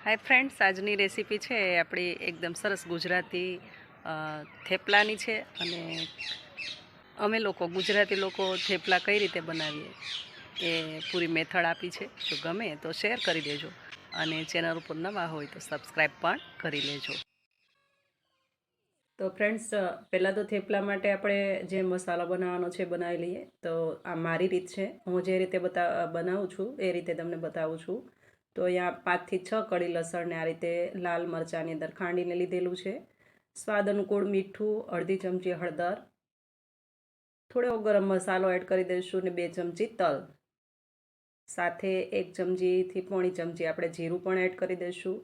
Hi friends, આજની recipe છે એ આપણી એકદમ સરસ ગુજરાતી થેપલાની છે. અને અમે લોકો ગુજરાતી લોકો થેપલા કઈ રીતે બનાવીએ એ પૂરી મેથડ આપી છે. જો ગમે તો શેર કરી દેજો અને ચેનલ ઉપર નવા હોય તો સબસ્ક્રાઈબ પણ કરી લેજો. તો ફ્રેન્ડ્સ, પહેલાં તો થેપલા માટે આપણે જે મસાલો બનાવવાનો છે બનાવી લઈએ. તો આ મારી રીત છે, હું જે રીતે બનાવું છું એ રીતે તમને બતાવું છું. તો અહીંયા 5 થી 6 કળી લસણને આ રીતે લાલ મરચાંની અંદર ખાંડીને લીધેલું છે. સ્વાદ અનુકૂળ મીઠું, અડધી ચમચી હળદર, થોડો ગરમ મસાલો એડ કરી દઈશું ને 2 ચમચી તલ, સાથે 1 ચમચીથી પોણી ચમચી આપણે જીરું પણ એડ કરી દઈશું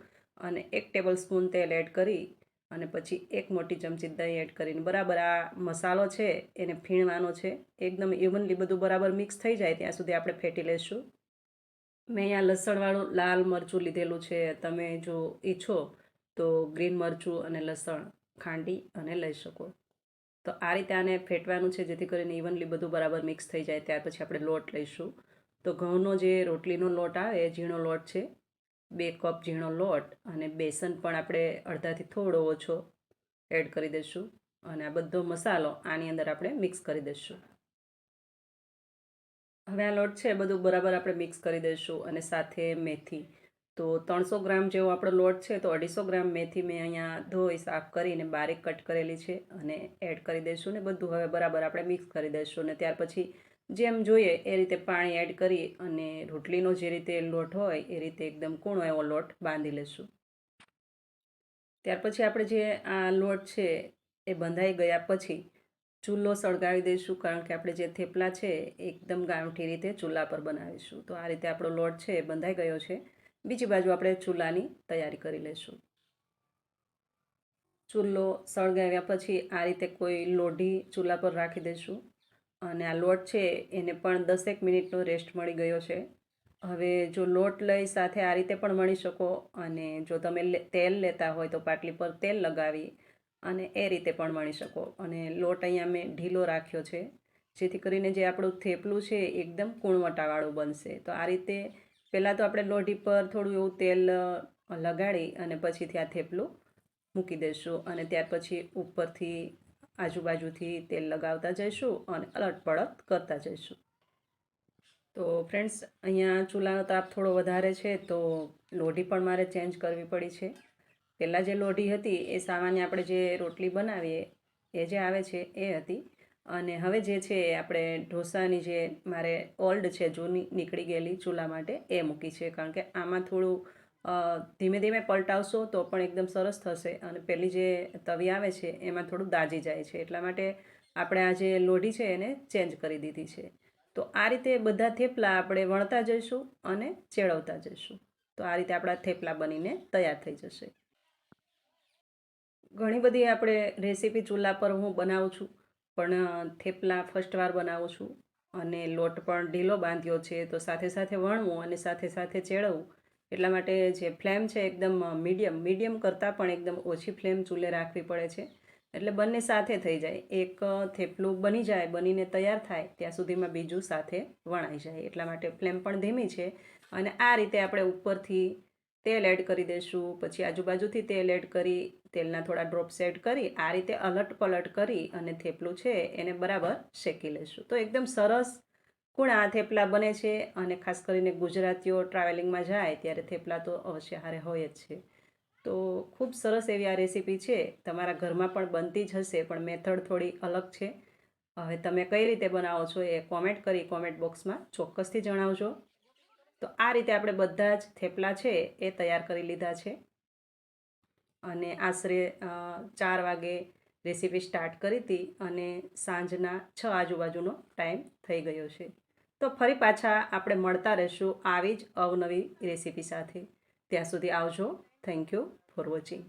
અને 1 ટેબલ સ્પૂન તેલ એડ કરી અને પછી 1 મોટી ચમચી દહીં એડ કરીને બરાબર આ મસાલો છે એને ફીણવાનો છે. એકદમ ઇવનલી બધું બરાબર મિક્સ થઈ જાય ત્યાં સુધી આપણે ફેટી લઈશું. મેં અહીંયા લસણવાળું લાલ મરચું લીધેલું છે. તમે જો ઈચ્છો તો ગ્રીન મરચું અને લસણ ખાંડી અને લઈ શકો. તો આ રીતે આને ફેટવાનું છે જેથી કરીને ઇવનલી બધું બરાબર મિક્સ થઈ જાય. ત્યાર પછી આપણે લોટ લઈશું. તો ઘઉંનો જે રોટલીનો લોટ આવે એ ઝીણો લોટ છે, 2 કપ ઝીણો લોટ, અને બેસન પણ આપણે અડધાથી થોડો ઓછો એડ કરી દઈશું અને આ બધો મસાલો આની અંદર આપણે મિક્સ કરી દઈશું. હવે આ લોટ છે બધું બરાબર આપણે મિક્સ કરી દઈશું અને સાથે મેથી. તો 300 ગ્રામ જેવો આપણો લોટ છે તો 250 ગ્રામ મેથી મેં અહીંયા ધોઈ સાફ કરીને બારીક કટ કરેલી છે અને એડ કરી દઈશું ને બધું હવે બરાબર આપણે મિક્સ કરી દઈશું. અને ત્યાર પછી જેમ જોઈએ એ રીતે પાણી એડ કરી અને રોટલીનો જે રીતે લોટ હોય એ રીતે એકદમ કૂણો એવો લોટ બાંધી લઈશું. ત્યાર પછી આપણે જે આ લોટ છે એ બંધાઈ ગયા પછી ચૂલો સળગાવી દઈશું, કારણ કે આપણે જે થેપલા છે એકદમ ગાંઠી રીતે ચૂલા પર બનાવીશું. તો આ રીતે આપણો લોટ છે એ બંધાઈ ગયો છે. બીજી બાજુ આપણે ચૂલાની તૈયારી કરી લઈશું. ચૂલો સળગાવ્યા પછી આ રીતે કોઈ લોઢી ચૂલા પર રાખી દઈશું અને આ લોટ છે એને પણ 10 મિનિટનો રેસ્ટ મળી ગયો છે. હવે જો લોટ લઈ સાથે આ રીતે પણ વણી શકો અને જો તમે તેલ લેતા હોય તો પાટલી પર તેલ લગાવી અને એ રીતે પણ વણી શકો. અને લોટ અહીંયા મેં ઢીલો રાખ્યો છે જેથી કરીને જે આપણું થેપલું છે એકદમ કૂણવટાવાળું બનશે. તો આ રીતે પહેલાં તો આપણે લોઢી પર થોડું એવું તેલ લગાડી અને પછીથી આ થેપલું મૂકી દઈશું અને ત્યાર પછી ઉપરથી આજુબાજુથી તેલ લગાવતા જઈશું અને અલટ પલટ કરતા જઈશું. તો ફ્રેન્ડ્સ, અહીંયા ચૂલાનો તાપ થોડો વધારે છે તો લોઢી પણ મારે ચેન્જ કરવી પડી છે. પહેલાં જે લોઢી હતી એ સામાન્ય આપણે જે રોટલી બનાવીએ એ જે આવે છે એ હતી, અને હવે જે છે એ આપણે ઢોસાની જે મારે ઓલ્ડ છે, જૂની નીકળી ગયેલી ચૂલા માટે એ મૂકી છે. કારણ કે આમાં થોડું ધીમે ધીમે પલટાવશો તો પણ એકદમ સરસ થશે અને પેલી જે તવી આવે છે એમાં થોડું દાજી જાય છે. એટલા માટે આપણે આ જે લોઢી છે એને ચેન્જ કરી દીધી છે. તો આ રીતે બધા થેપલા આપણે વણતા જઈશું અને ચેળવતા જઈશું. તો આ રીતે આપણા થેપલા બનીને તૈયાર થઈ જશે. ઘણી બધી આપણે રેસીપી ચૂલા પર હું બનાવું છું, પણ થેપલા ફર્સ્ટ વાર બનાવું છું અને લોટ પણ ઢીલો બાંધ્યો છે. તો સાથે સાથે વણવું અને સાથે સાથે ચેળવવું, એટલા માટે જે ફ્લેમ છે એકદમ મીડિયમ કરતાં પણ એકદમ ઓછી ફ્લેમ ચૂલે રાખવી પડે છે. એટલે બંને સાથે થઈ જાય. એક થેપલું બની જાય, બનીને તૈયાર થાય ત્યાં સુધીમાં બીજું સાથે વણાઈ જાય. એટલા માટે ફ્લેમ પણ ધીમી છે. અને આ રીતે આપણે ઉપરથી તેલ એડ કરી દઈશું, પછી આજુબાજુથી તેલ એડ કરી તેલના થોડા ડ્રોપ્સ એડ કરી આ રીતે અલટ પલટ કરી અને થેપલું છે એને બરાબર શેકી લઈશું. તો એકદમ સરસ કૂણા થેપલા બને છે. અને ખાસ કરીને ગુજરાતીઓ ટ્રાવેલિંગમાં જાય ત્યારે થેપલા તો અવશ્ય હારે હોય જ છે. તો ખૂબ સરસ એવી આ રેસીપી છે. તમારા ઘરમાં પણ બનતી જ હશે, પણ મેથડ થોડી અલગ છે. હવે તમે કઈ રીતે બનાવો છો એ કોમેન્ટ બોક્સમાં ચોક્કસથી જણાવજો. તો આ રીતે આપણે બધા જ થેપલા છે એ તૈયાર કરી લીધા છે અને આશરે 4 વાગે રેસીપી સ્ટાર્ટ કરી હતી અને સાંજના 6 આજુબાજુનો ટાઈમ થઈ ગયો છે. તો ફરી પાછા આપણે મળતા રહીશું આવી જ અવનવી રેસીપી સાથે. ત્યાં સુધી આવજો. Thank you for watching.